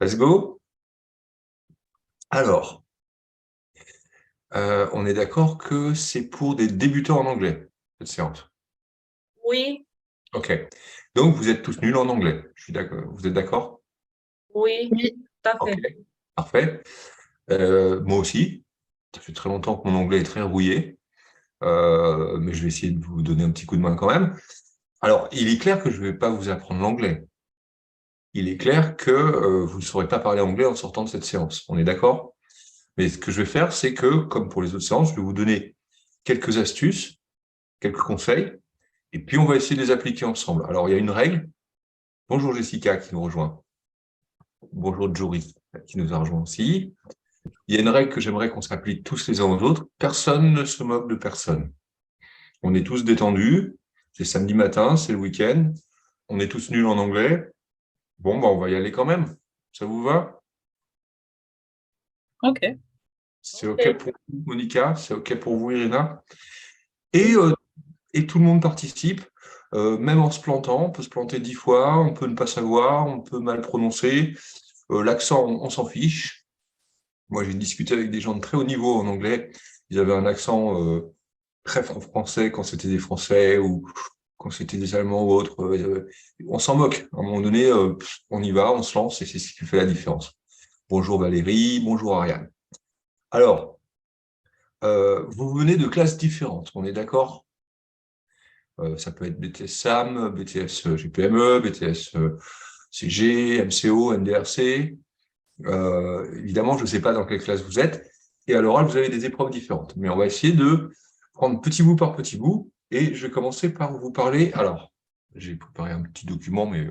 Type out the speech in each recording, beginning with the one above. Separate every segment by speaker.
Speaker 1: Let's go. Alors, on est d'accord que c'est pour des débutants en anglais, cette séance.
Speaker 2: Oui,
Speaker 1: OK. Donc, vous êtes tous nuls en anglais. Je suis d'accord. Vous êtes d'accord?
Speaker 2: oui,
Speaker 3: Oui,
Speaker 2: tout à
Speaker 1: OK.
Speaker 2: fait.
Speaker 1: Parfait. Moi aussi. Ça fait très longtemps que mon anglais est très rouillé, mais je vais essayer de vous donner un petit coup de main quand même. Alors, il est clair que je ne vais pas vous apprendre l'anglais. Il est clair que vous ne saurez pas parler anglais en sortant de cette séance. On est d'accord? Mais ce que je vais faire, c'est que, comme pour les autres séances, je vais vous donner quelques astuces, quelques conseils, et puis on va essayer de les appliquer ensemble. Alors, il y a une règle. Bonjour Jessica qui nous rejoint. Bonjour Jory qui nous a rejoint aussi. Il y a une règle que j'aimerais qu'on s'applique tous les uns aux autres. Personne ne se moque de personne. On est tous détendus. C'est samedi matin, c'est le week-end. On est tous nuls en anglais. Bon, bah, on va y aller quand même. Ça vous va?
Speaker 3: ok.
Speaker 1: C'est OK
Speaker 2: Ok.
Speaker 1: pour vous, Monica? C'est OK pour vous, Irina? Et,
Speaker 3: Oui.
Speaker 1: euh, et tout le monde participe, même en se plantant. On peut se planter 10 fois, on peut ne pas savoir, on peut mal prononcer. L'accent, on s'en fiche. Moi, j'ai discuté avec des gens de très haut niveau en anglais. Ils avaient un accent très français quand c'était des Français ou quand c'était des Allemands ou autres. On s'en moque. À un moment donné, on y va, on se lance et c'est ce qui fait la différence. Bonjour Valérie, bonjour Ariane. Alors, vous venez de classes différentes, on est d'accord? Ça peut être BTS SAM, BTS GPME, BTS CG, MCO, NDRC. Évidemment, je ne sais pas dans quelle classe vous êtes. Et à l'oral, vous avez des épreuves différentes. Mais on va essayer de prendre petit bout par petit bout. Et je vais commencer par vous parler. Alors, j'ai préparé un petit document, mais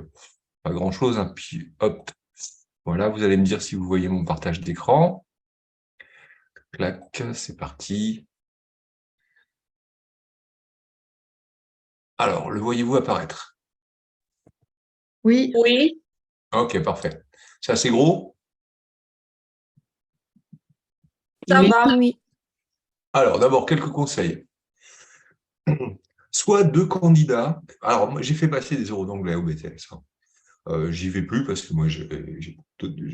Speaker 1: pas grand-chose, hein. Puis, hop, voilà, vous allez me dire si vous voyez mon partage d'écran. Clac, c'est parti. Alors, le voyez-vous apparaître?
Speaker 3: Oui,
Speaker 2: Oui,
Speaker 1: Ok, parfait. C'est assez gros?
Speaker 2: ça
Speaker 3: oui,
Speaker 2: va.
Speaker 3: oui.
Speaker 1: Alors, d'abord, quelques conseils. Soit deux candidats. Alors, moi, j'ai fait passer des euros d'anglais au BTS, hein. J'y vais plus parce que moi, j'ai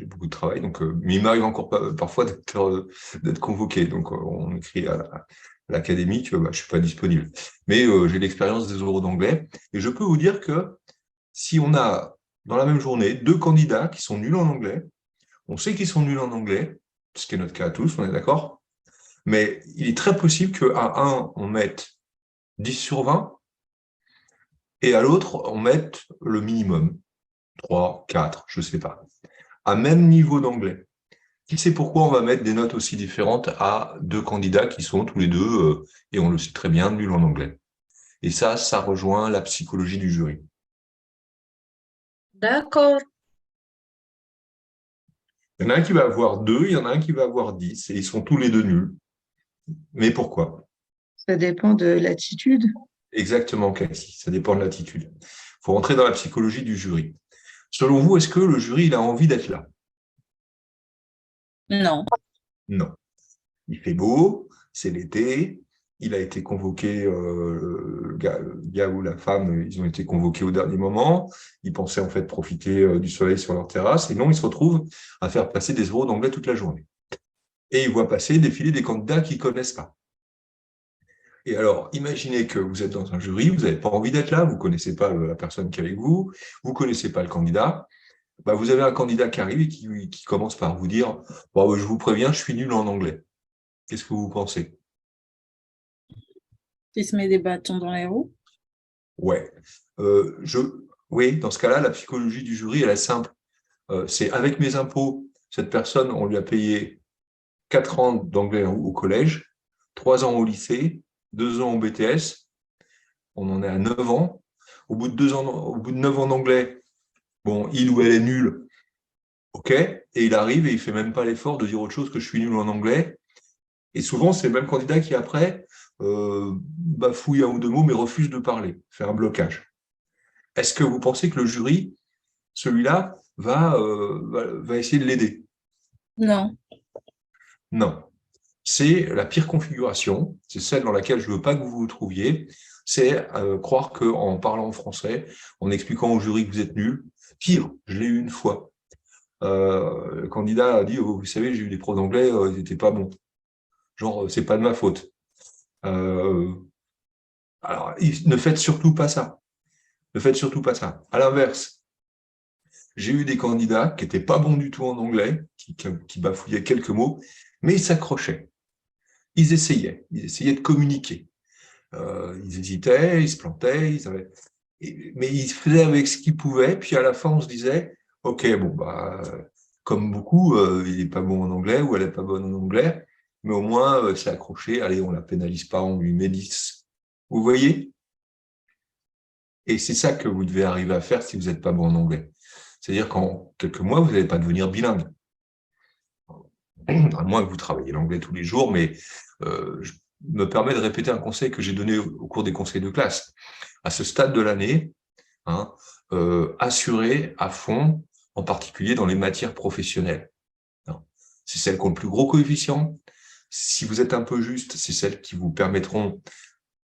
Speaker 1: beaucoup de travail. Donc, mais il m'arrive encore parfois d'être convoqué. Donc, on écrit à l'académie que bah, je suis pas disponible. Mais j'ai l'expérience des euros d'anglais. Et je peux vous dire que si on a, dans la même journée, deux candidats qui sont nuls en anglais, on sait qu'ils sont nuls en anglais, ce qui est notre cas à tous, on est d'accord? Mais il est très possible qu'à un, on mette 10 sur 20 et à l'autre, on mette le minimum, 3, 4, je ne sais pas, à même niveau d'anglais. Qui sait pourquoi on va mettre des notes aussi différentes à deux candidats qui sont tous les deux, et on le sait très bien, nuls en anglais. Et ça rejoint la psychologie du jury.
Speaker 2: D'accord.
Speaker 1: Il y en a un qui va avoir 2, il y en a un qui va avoir 10, et ils sont tous les deux nuls. Mais pourquoi?
Speaker 3: Ça dépend de l'attitude.
Speaker 1: Exactement, Cathy, ça dépend de l'attitude. Il faut rentrer dans la psychologie du jury. Selon vous, est-ce que le jury il a envie d'être là?
Speaker 3: Non.
Speaker 1: Non. Il fait beau, c'est l'été, il a été convoqué, le gars ou la femme, ils ont été convoqués au dernier moment, ils pensaient en fait profiter du soleil sur leur terrasse, et non, ils se retrouvent à faire passer des euros d'anglais toute la journée. Et ils voient passer, défiler des candidats qu'ils ne connaissent pas. Et alors, imaginez que vous êtes dans un jury, vous n'avez pas envie d'être là, vous ne connaissez pas la personne qui est avec vous, vous ne connaissez pas le candidat, bah, vous avez un candidat qui arrive et qui commence par vous dire bon, je vous préviens, je suis nul en anglais. Qu'est-ce que vous pensez?
Speaker 3: Il se met des bâtons dans les roues.
Speaker 1: Ouais. Euh, je... Oui, dans ce cas-là, la psychologie du jury, elle est simple. C'est avec mes impôts, cette personne, on lui a payé 4 ans d'anglais au collège, 3 ans au lycée, 2 ans au BTS, on en est à 9 ans. Au bout de 2 ans, au bout de 9 ans d'anglais, bon, il ou elle est nul, ok, et il arrive et il fait même pas l'effort de dire autre chose que je suis nul en anglais. Et souvent, c'est le même candidat qui, après, bafouille un ou deux mots, mais refuse de parler, fait un blocage. Est-ce que vous pensez que le jury, celui-là, va essayer de l'aider?
Speaker 3: Non.
Speaker 1: Non. C'est la pire configuration, c'est celle dans laquelle je ne veux pas que vous vous trouviez, c'est croire qu'en parlant en français, en expliquant au jury que vous êtes nul, pire, je l'ai eu une fois. Le candidat a dit, oh, vous savez, j'ai eu des profs d'anglais, ils n'étaient pas bons. Genre, c'est pas de ma faute. Alors, ne faites surtout pas ça. Ne faites surtout pas ça. À l'inverse, j'ai eu des candidats qui n'étaient pas bons du tout en anglais, qui bafouillaient quelques mots, mais ils s'accrochaient. Ils essayaient de communiquer. Ils hésitaient, ils se plantaient, mais ils faisaient avec ce qu'ils pouvaient, puis à la fin, on se disait, OK, bon, bah, comme beaucoup, il n'est pas bon en anglais ou elle n'est pas bonne en anglais, mais au moins, c'est accroché, allez, on ne la pénalise pas, on lui met 10. Vous voyez? Et c'est ça que vous devez arriver à faire si vous n'êtes pas bon en anglais. C'est-à-dire qu'en quelques mois, vous n'allez pas devenir bilingue. À moins que vous travaillez l'anglais tous les jours, mais je me permets de répéter un conseil que j'ai donné au cours des conseils de classe. À ce stade de l'année, hein, assurez à fond, en particulier dans les matières professionnelles. C'est celles qui ont le plus gros coefficient. Si vous êtes un peu juste, c'est celles qui vous permettront,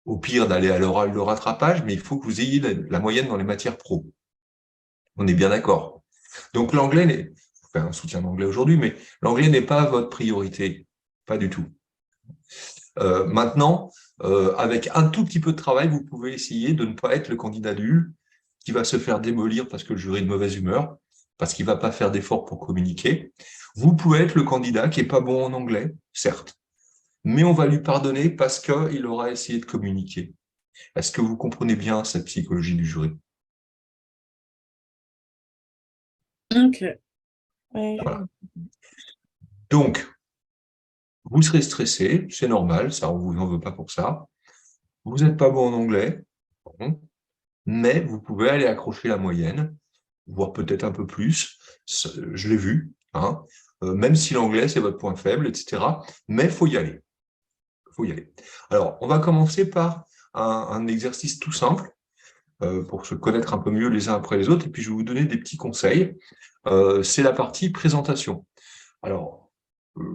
Speaker 1: au pire, d'aller à l'oral de rattrapage, mais il faut que vous ayez la moyenne dans les matières pro. On est bien d'accord. Donc l'anglais, je fais un soutien d'anglais aujourd'hui, mais l'anglais n'est pas votre priorité, pas du tout. Maintenant, avec un tout petit peu de travail, vous pouvez essayer de ne pas être le candidat nul qui va se faire démolir parce que le jury est de mauvaise humeur, parce qu'il ne va pas faire d'efforts pour communiquer. Vous pouvez être le candidat qui n'est pas bon en anglais, certes, mais on va lui pardonner parce qu'il aura essayé de communiquer. Est-ce que vous comprenez bien cette psychologie du jury?
Speaker 3: Ok.
Speaker 2: Oui,
Speaker 1: Voilà. Donc, vous serez stressé, c'est normal, ça, on ne vous en veut pas pour ça. Vous n'êtes pas bon en anglais, bon, mais vous pouvez aller accrocher la moyenne, voire peut-être un peu plus. Je l'ai vu, hein, même si l'anglais, c'est votre point faible, etc. Mais il faut y aller. Faut y aller. Alors, on va commencer par un exercice tout simple pour se connaître un peu mieux les uns après les autres, et puis je vais vous donner des petits conseils. C'est la partie présentation. Alors,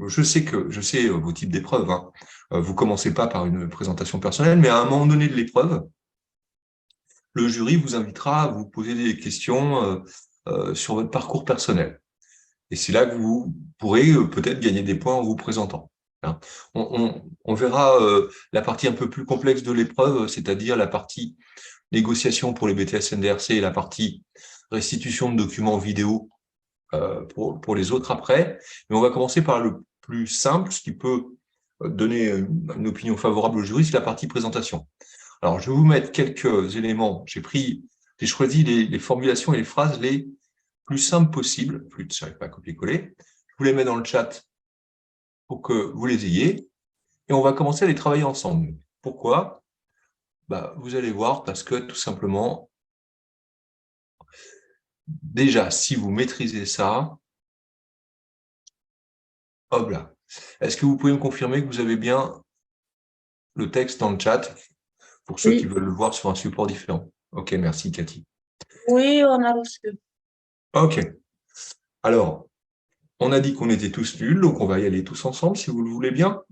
Speaker 1: je sais vos types d'épreuves. Hein. Vous commencez pas par une présentation personnelle, mais à un moment donné de l'épreuve, le jury vous invitera à vous poser des questions sur votre parcours personnel. Et c'est là que vous pourrez peut-être gagner des points en vous présentant. Hein. On verra la partie un peu plus complexe de l'épreuve, c'est-à-dire la partie négociation pour les BTS NDRC et la partie restitution de documents vidéo pour les autres après. Mais on va commencer par le plus simple, ce qui peut donner une opinion favorable au jury, c'est la partie présentation. Alors, je vais vous mettre quelques éléments. J'ai choisi les formulations et les phrases les plus simples possibles. Plus, je n'arrive pas à copier-coller. Je vous les mets dans le chat pour que vous les ayez. Et on va commencer à les travailler ensemble. Pourquoi? Bah, vous allez voir, parce que tout simplement, déjà, si vous maîtrisez ça, hop là. Est-ce que vous pouvez me confirmer que vous avez bien le texte dans le chat pour ceux qui
Speaker 3: Oui.
Speaker 1: veulent le voir sur un support différent? Ok, merci Cathy.
Speaker 2: oui, on a reçu.
Speaker 1: Ok. Alors, on a dit qu'on était tous nuls, donc on va y aller tous ensemble si vous le voulez bien.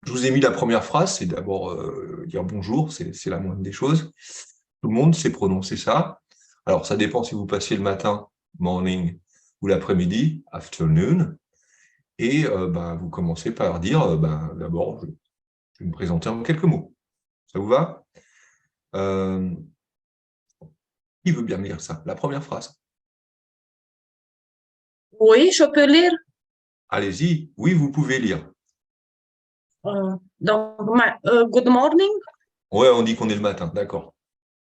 Speaker 1: Je vous ai mis la première phrase, c'est d'abord dire bonjour, c'est la moindre des choses. Tout le monde sait prononcer ça. Alors, ça dépend si vous passez le matin, morning, ou l'après-midi, afternoon. Et vous commencez par dire, d'abord, je vais me présenter en quelques mots. Ça vous va? Qui veut bien me lire ça? La première phrase.
Speaker 2: Oui, je peux lire.
Speaker 1: Allez-y. Oui, vous pouvez lire.
Speaker 2: Donc, good morning,
Speaker 1: Ouais, on dit qu'on est le matin, d'accord.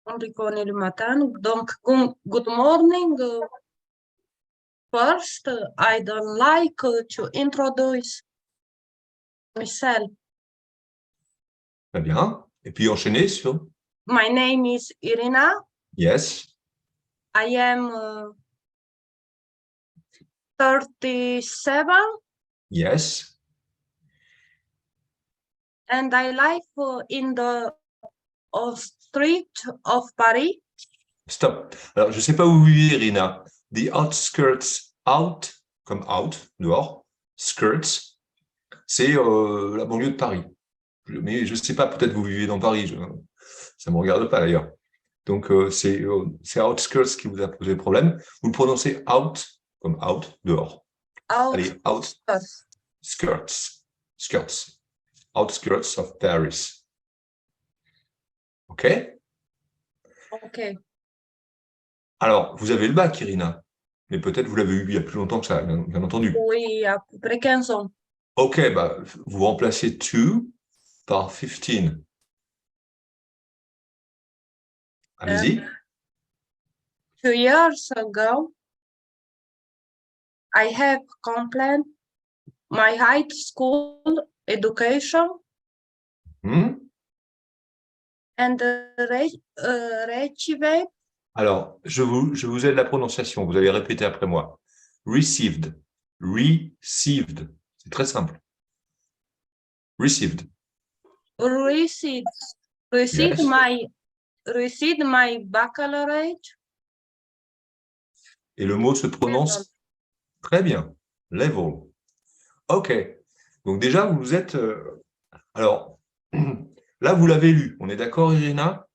Speaker 2: on dit qu'on est le matin. Donc, good morning. First, I'd like to introduce myself.
Speaker 1: Très bien. Et puis enchaîner sur
Speaker 2: My name is Irina.
Speaker 1: yes,
Speaker 2: I am 37
Speaker 1: yes.
Speaker 2: and I live in the street of Paris.
Speaker 1: Stop. Alors, je ne sais pas où vous vivez, Irina. The outskirts, out, comme out, dehors, skirts, c'est la banlieue de Paris. Mais je ne sais pas, peut-être vous vivez dans Paris, ça ne me regarde pas d'ailleurs. Donc, c'est outskirts qui vous a posé problème. Vous le prononcez out, comme out, dehors. Allez,
Speaker 2: Outskirts.
Speaker 1: skirts. Outskirts of Paris. OK?
Speaker 2: OK.
Speaker 1: Alors, vous avez le bac, Irina, mais peut-être vous l'avez eu il y a plus longtemps que ça, bien entendu.
Speaker 2: Oui, à peu près 15 ans.
Speaker 1: OK, bah, vous remplacez 2 par 15. Allez-y.
Speaker 2: 2 years ago, I have completed my high school education
Speaker 1: Hmm.
Speaker 2: and achieved
Speaker 1: Alors, je vous aide la prononciation. Vous allez répéter après moi. Received. Received. C'est très simple. Received.
Speaker 2: received
Speaker 1: Yes.
Speaker 2: received my baccalaureate.
Speaker 1: Et le mot se prononce très bien. Level. OK. Donc déjà, vous êtes... alors, là, vous l'avez lu. On est d'accord, Irina?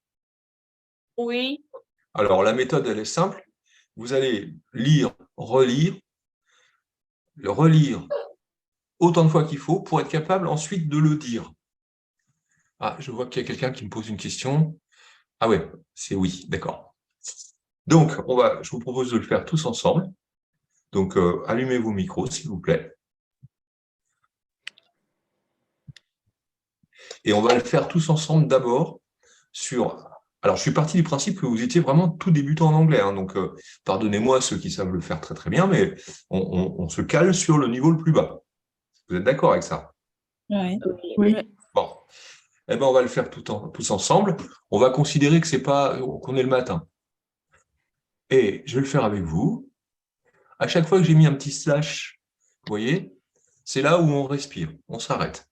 Speaker 2: Oui,
Speaker 1: Alors, la méthode, elle est simple. Vous allez lire, relire, le relire autant de fois qu'il faut pour être capable ensuite de le dire. Ah, je vois qu'il y a quelqu'un qui me pose une question. Ah ouais, c'est oui, d'accord. Donc, je vous propose de le faire tous ensemble. Donc, allumez vos micros, s'il vous plaît. Et on va le faire tous ensemble d'abord sur... Alors, je suis parti du principe que vous étiez vraiment tout débutant en anglais. Hein, donc, pardonnez-moi ceux qui savent le faire très très bien, mais on se cale sur le niveau le plus bas. Vous êtes d'accord avec ça?
Speaker 3: Oui.
Speaker 2: oui.
Speaker 1: Bon. Eh ben, on va le faire tous ensemble. On va considérer que c'est pas qu'on est le matin. Et je vais le faire avec vous. À chaque fois que j'ai mis un petit slash, vous voyez, c'est là où on respire, on s'arrête.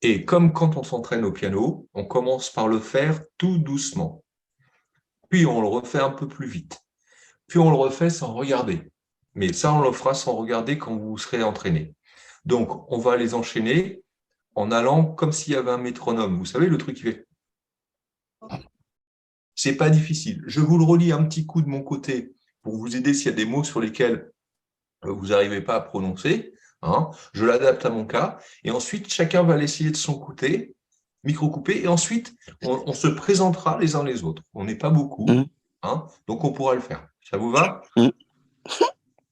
Speaker 1: Et comme quand on s'entraîne au piano, on commence par le faire tout doucement. Puis on le refait un peu plus vite. Puis on le refait sans regarder. Mais ça, on le fera sans regarder quand vous serez entraîné. Donc, on va les enchaîner en allant comme s'il y avait un métronome. Vous savez, le truc qui fait... C'est pas difficile. Je vous le relis un petit coup de mon côté pour vous aider s'il y a des mots sur lesquels vous n'arrivez pas à prononcer. Hein. Je l'adapte à mon cas. Et ensuite, chacun va l'essayer de son côté, micro coupé. Et ensuite, on se présentera les uns les autres. On n'est pas beaucoup, hein, donc on pourra le faire. Ça vous va?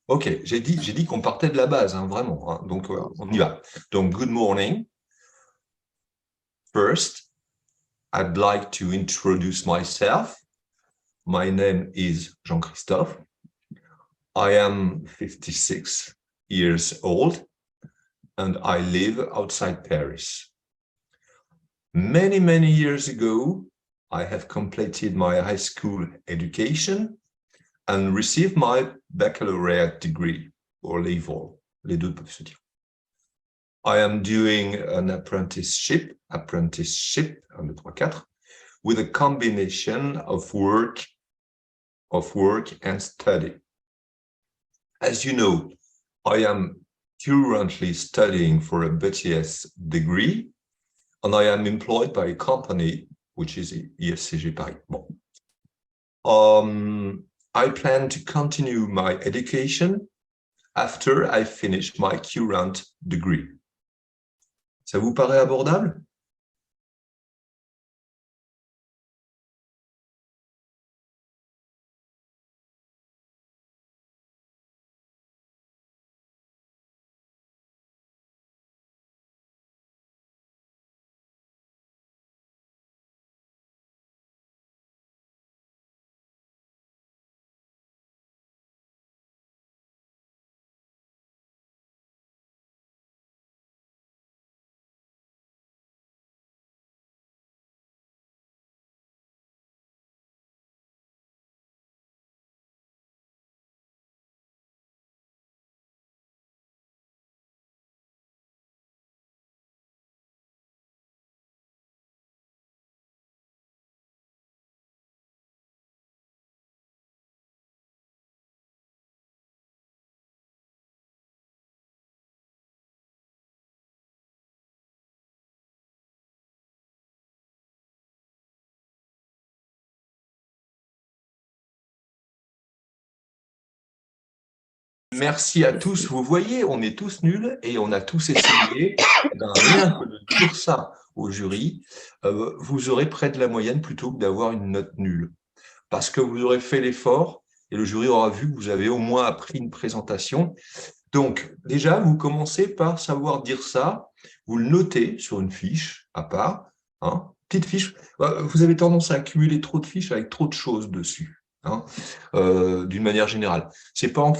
Speaker 1: OK, j'ai dit qu'on partait de la base, hein, vraiment. Hein, donc, on y va. Donc, good morning. First, I'd like to introduce myself. My name is Jean-Christophe. I am 56 years old and I live outside Paris. Many, many years ago, I have completed my high school education and received my baccalaureate degree, or level. Les deux peuvent se dire. I am doing an apprenticeship, 1, 2, 3, 4, with a combination of work and study. As you know, I am currently studying for a BTS degree, and I am employed by a company, which is IFCG Paris. Bon. I plan to continue my education after I finish my current degree. Ça vous paraît abordable? Merci à tous. Vous voyez, on est tous nuls et on a tous essayé. Ben, rien que de dire ça au jury, vous aurez près de la moyenne plutôt que d'avoir une note nulle. Parce que vous aurez fait l'effort et le jury aura vu que vous avez au moins appris une présentation. Donc, déjà, vous commencez par savoir dire ça. Vous le notez sur une fiche à part. Hein, petite fiche. Vous avez tendance à accumuler trop de fiches avec trop de choses dessus, hein, d'une manière générale. C'est pas en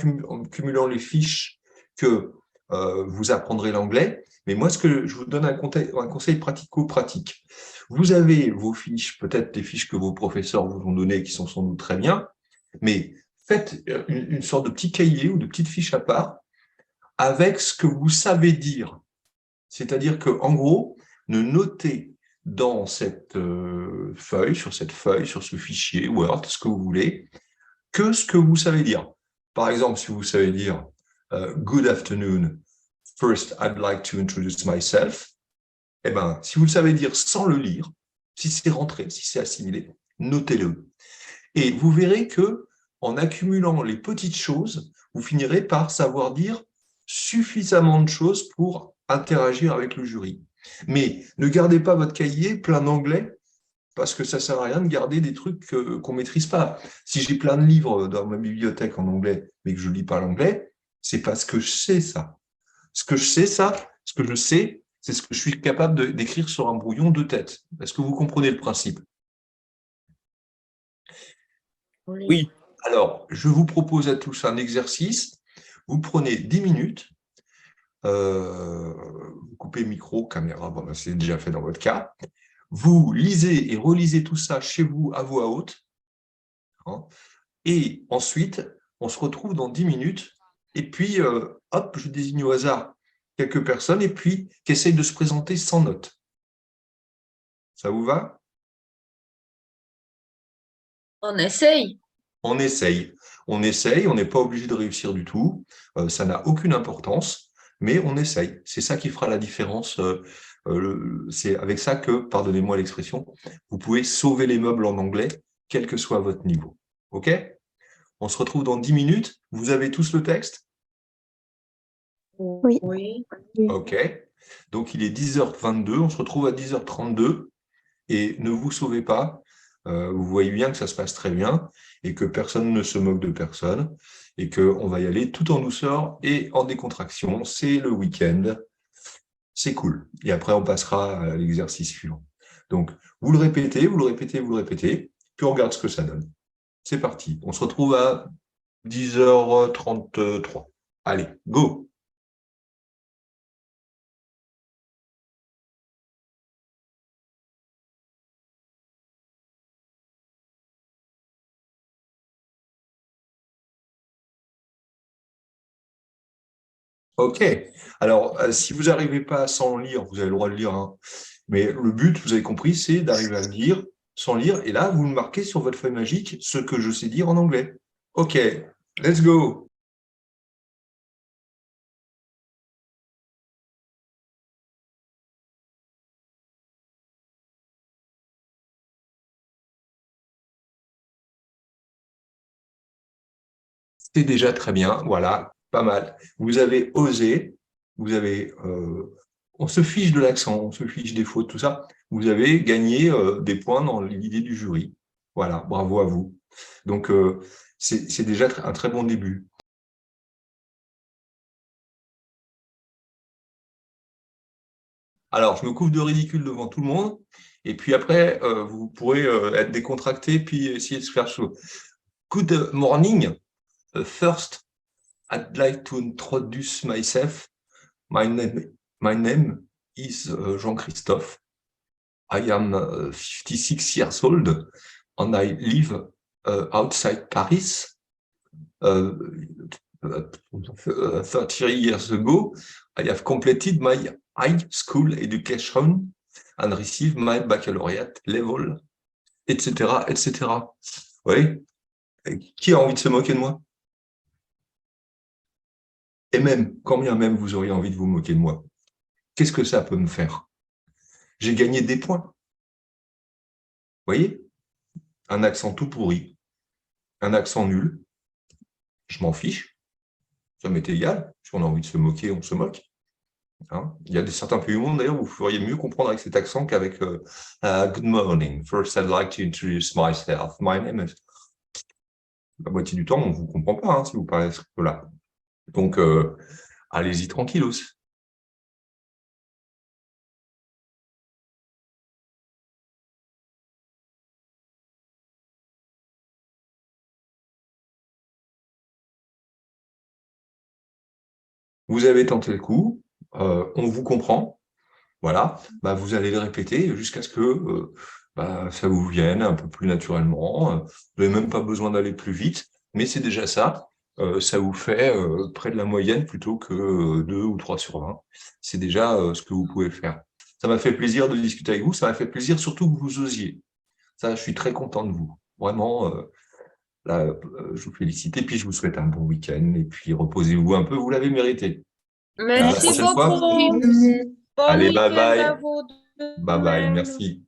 Speaker 1: cumulant les fiches que vous apprendrez l'anglais, mais moi, ce que je vous donne un conseil pratico-pratique. Vous avez vos fiches, peut-être des fiches que vos professeurs vous ont données, qui sont sans doute très bien, mais faites une sorte de petit cahier ou de petite fiche à part avec ce que vous savez dire. C'est-à-dire que, en gros, ne notez dans cette feuille, sur ce fichier Word, ce que vous voulez, que ce que vous savez dire. Par exemple, si vous savez dire Good afternoon, first I'd like to introduce myself, eh ben, si vous le savez dire sans le lire, si c'est rentré, si c'est assimilé, notez-le. Et vous verrez que, en accumulant les petites choses, vous finirez par savoir dire suffisamment de choses pour interagir avec le jury. Mais ne gardez pas votre cahier plein d'anglais, parce que ça ne sert à rien de garder des trucs qu'on ne maîtrise pas. Si j'ai plein de livres dans ma bibliothèque en anglais, mais que je ne lis pas l'anglais, c'est parce que je sais ça. Ce que je sais, c'est ce que je suis capable d'écrire sur un brouillon de tête. Est-ce que vous comprenez le principe?
Speaker 3: Oui.
Speaker 1: Alors, je vous propose à tous un exercice. Vous prenez 10 minutes. Vous coupez micro, caméra, bon, c'est déjà fait dans votre cas. Vous lisez et relisez tout ça chez vous à voix haute. Hein, et ensuite, on se retrouve dans 10 minutes. Et puis, hop, je désigne au hasard quelques personnes et puis qui essayent de se présenter sans note. Ça vous va?
Speaker 2: On essaye.
Speaker 1: On essaye. On essaye, on n'est pas obligé de réussir du tout. Ça n'a aucune importance, mais on essaye. C'est ça qui fera la différence. C'est avec ça que, pardonnez-moi l'expression, vous pouvez sauver les meubles en anglais, quel que soit votre niveau. OK? On se retrouve dans 10 minutes. Vous avez tous le texte?
Speaker 4: Oui.
Speaker 2: Oui.
Speaker 1: OK. Donc, il est 10h22. On se retrouve à 10h32. Et ne vous sauvez pas. Vous voyez bien que ça se passe très bien et que personne ne se moque de personne et qu'on va y aller tout en douceur et en décontraction. C'est le week-end. C'est cool. Et après, on passera à l'exercice suivant. Donc, vous le répétez, vous le répétez, vous le répétez, puis on regarde ce que ça donne. C'est parti. On se retrouve à 10h33. Allez, go! OK. Alors, si vous n'arrivez pas sans lire, vous avez le droit de lire, hein. Mais le but, vous avez compris, c'est d'arriver à le lire sans lire. Et là, vous le marquez sur votre feuille magique, ce que je sais dire en anglais. OK, let's go. C'est déjà très bien. Voilà, pas mal. Vous avez osé, vous avez, on se fiche de l'accent, on se fiche des fautes, tout ça. Vous avez gagné des points dans l'idée du jury. Voilà, bravo à vous. Donc, c'est déjà un très bon début. Alors, je me couvre de ridicule devant tout le monde, et puis après, vous pourrez être décontracté, puis essayer de se faire chaud. Good morning. First, I'd like to introduce myself. My name is Jean-Christophe. I am 56 years old, and I live outside Paris. 30 years ago, I have completed my high school education and received my baccalaureate level, etc., etc. Oui. Qui a envie de se moquer de moi? Et même, quand bien même vous auriez envie de vous moquer de moi, qu'est-ce que ça peut me faire? J'ai gagné des points. Vous voyez? Un accent tout pourri, un accent nul, je m'en fiche. Ça m'était égal. Si on a envie de se moquer, on se moque. Hein. Il y a certains pays du monde, d'ailleurs, où vous feriez mieux comprendre avec cet accent qu'avec Good morning. First, I'd like to introduce myself. My name is... La moitié du temps, on ne vous comprend pas hein, si vous parlez ce là. Donc, allez-y tranquillos. Vous avez tenté le coup, on vous comprend, voilà, bah, vous allez le répéter jusqu'à ce que bah, ça vous vienne un peu plus naturellement. Vous n'avez même pas besoin d'aller plus vite, mais c'est déjà ça. Ça vous fait près de la moyenne plutôt que 2 ou 3 sur 20. C'est déjà ce que vous pouvez faire. Ça m'a fait plaisir de discuter avec vous, ça m'a fait plaisir surtout que vous osiez. Ça, je suis très content de vous. Vraiment, là, je vous félicite et puis je vous souhaite un bon week-end et puis reposez-vous un peu, vous l'avez mérité. À la
Speaker 2: Merci
Speaker 1: prochaine fois.
Speaker 2: beaucoup. Bon
Speaker 1: Allez, bye
Speaker 2: week-end
Speaker 1: bye.
Speaker 2: à vous de
Speaker 1: Bye bye,
Speaker 2: même.
Speaker 1: merci.